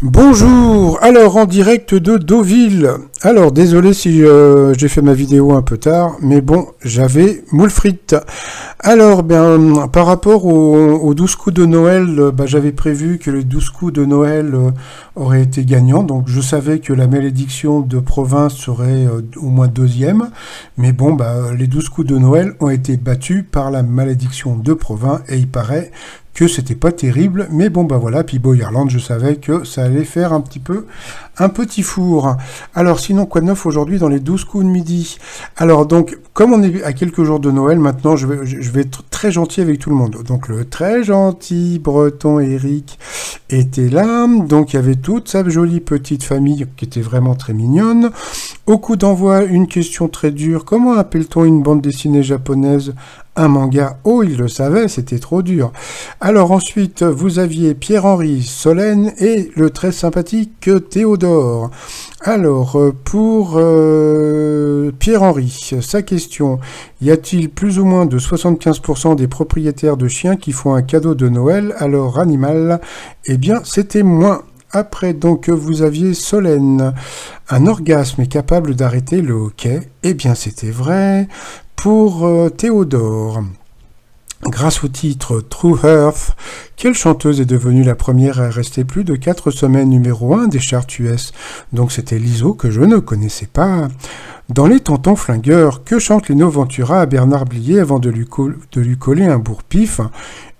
Bonjour, alors en direct de Deauville. Alors désolé si j'ai fait ma vidéo un peu tard, mais bon, j'avais moule frites. Alors par rapport aux 12 coups de Noël, j'avais prévu que les 12 coups de Noël auraient été gagnants, donc je savais que la malédiction de province serait au moins deuxième, mais bon, les 12 coups de Noël ont été battus par la malédiction de province, et il paraît que c'était pas terrible, mais bon voilà, puis Boyerland, je savais que ça allait faire un petit four. Alors sinon, quoi de neuf aujourd'hui dans les 12 coups de midi? Alors donc, comme on est à quelques jours de Noël, maintenant je vais être très gentil avec tout le monde. Donc le très gentil breton Eric était là, donc il y avait toute sa jolie petite famille qui était vraiment très mignonne. Au coup d'envoi, une question très dure, comment appelle-t-on une bande dessinée japonaise? Un manga, oh il le savait, c'était trop dur. Alors ensuite, vous aviez Pierre-Henri Solène et le très sympathique Théodore. Alors, pour Pierre-Henri, sa question, y a-t-il plus ou moins de 75% des propriétaires de chiens qui font un cadeau de Noël à leur animal? Eh bien, c'était moins. Après, donc, vous aviez Solène. Un orgasme est capable d'arrêter le hockey? Eh bien, c'était vrai. Pour Théodore, grâce au titre True Earth, quelle chanteuse est devenue la première à rester plus de 4 semaines numéro 1 des charts US? Donc c'était Lizzo, que je ne connaissais pas. Dans Les Tontons Flingueurs, que chante Lino Ventura à Bernard Blier avant de lui coller un bourre-pif?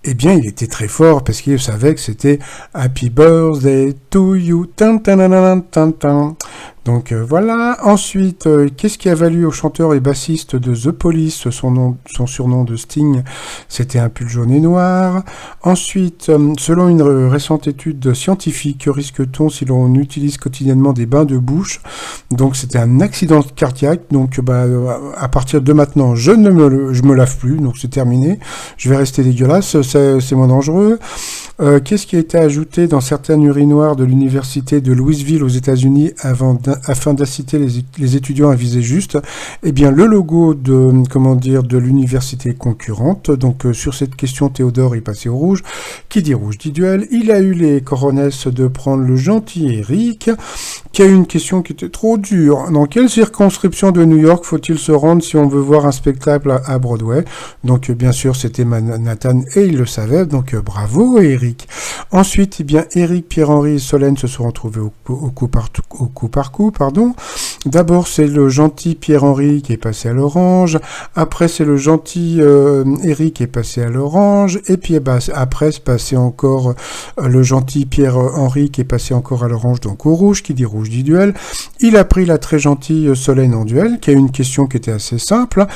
Eh bien, il était très fort parce qu'il savait que c'était Happy Birthday to you. Tan, tan, tan, tan, tan, tan. Donc voilà. Ensuite, qu'est-ce qui a valu au chanteur et bassiste de The Police son surnom de Sting? C'était un pull jaune et noir. Ensuite, selon une récente étude scientifique, que risque-t-on si l'on utilise quotidiennement des bains de bouche? Donc c'était un accident cardiaque. Donc à partir de maintenant, je me lave plus. Donc c'est terminé. Je vais rester dégueulasse. C'est moins dangereux. Qu'est-ce qui a été ajouté dans certaines urinoirs de l'université de Louisville aux États-Unis afin d'inciter les étudiants à viser juste? Eh bien, le logo de l'université concurrente. Donc, sur cette question, Théodore est passé au rouge. Qui dit rouge dit duel. Il a eu les coronesses de prendre le gentil Eric, qui a eu une question qui était trop dure. Dans quelle circonscription de New York faut-il se rendre si on veut voir un spectacle à Broadway? Donc, bien sûr, c'était Manhattan et il le savait. Donc, bravo, Eric. Ensuite, eh bien, Eric, Pierre-Henri et Solène se sont retrouvés au coup par coup. D'abord, c'est le gentil Pierre-Henri qui est passé à l'orange. Après, c'est le gentil Eric qui est passé à l'orange. Et puis, après, c'est passé encore le gentil Pierre-Henri qui est passé encore à l'orange, donc au rouge, qui dit rouge dit duel. Il a pris la très gentille Solène en duel, qui a une question qui était assez simple.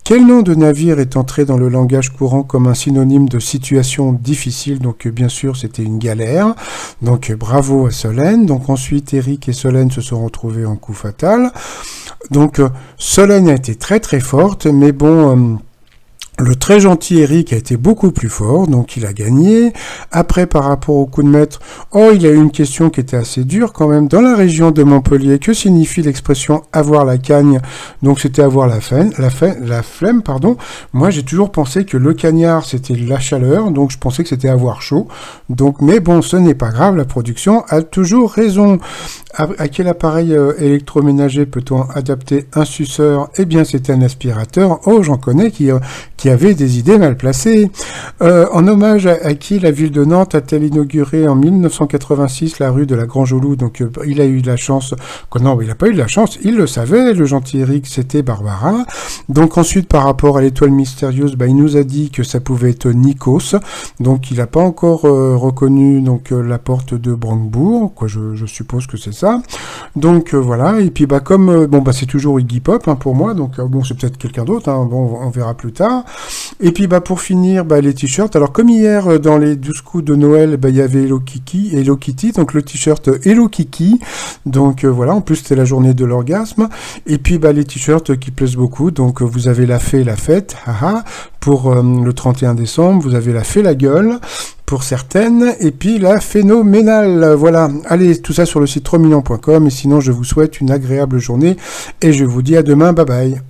Quel nom de navire est entré dans le langage courant comme un synonyme de situation difficile? Donc bien sûr c'était une galère. Donc bravo à Solène. Donc ensuite Eric et Solène se sont retrouvés en coup fatal. Donc Solène a été très très forte, mais bon... le très gentil Eric a été beaucoup plus fort, donc il a gagné. Après, par rapport au coup de maître, il a eu une question qui était assez dure quand même. Dans la région de Montpellier, que signifie l'expression avoir la cagne? Donc c'était avoir la flemme, pardon. Moi, j'ai toujours pensé que le cagnard, c'était la chaleur, donc je pensais que c'était avoir chaud. Donc, mais bon, ce n'est pas grave, la production a toujours raison. À quel appareil électroménager peut-on adapter un suceur? Eh bien, c'est un aspirateur. Oh, j'en connais qui avait des idées mal placées. En hommage à qui la ville de Nantes a-t-elle inauguré en 1986 la rue de la Grange-au-Loup? Donc il a eu de la chance. Non, il n'a pas eu de la chance. Il le savait, le gentil Eric, c'était Barbara. Donc ensuite, par rapport à l'étoile mystérieuse, il nous a dit que ça pouvait être Nikos. Donc il n'a pas encore reconnu la porte de Brandebourg. Je suppose que c'est ça. Donc voilà. Et puis comme c'est toujours Iggy Pop pour moi. Donc c'est peut-être quelqu'un d'autre. On verra plus tard. Et puis pour finir, les t-shirts. Alors comme hier dans les 12 coups de Noël, il y avait Hello Kitty, donc le t-shirt Hello Kiki. Donc voilà, en plus c'était la journée de l'orgasme. Et puis les t-shirts qui plaisent beaucoup. Donc vous avez la fée, la fête, haha, pour le 31 décembre. Vous avez la fée, la gueule pour certaines, et puis la phénoménale. Voilà, allez, tout ça sur le site 3millions.com, et sinon je vous souhaite une agréable journée, et je vous dis à demain, bye bye.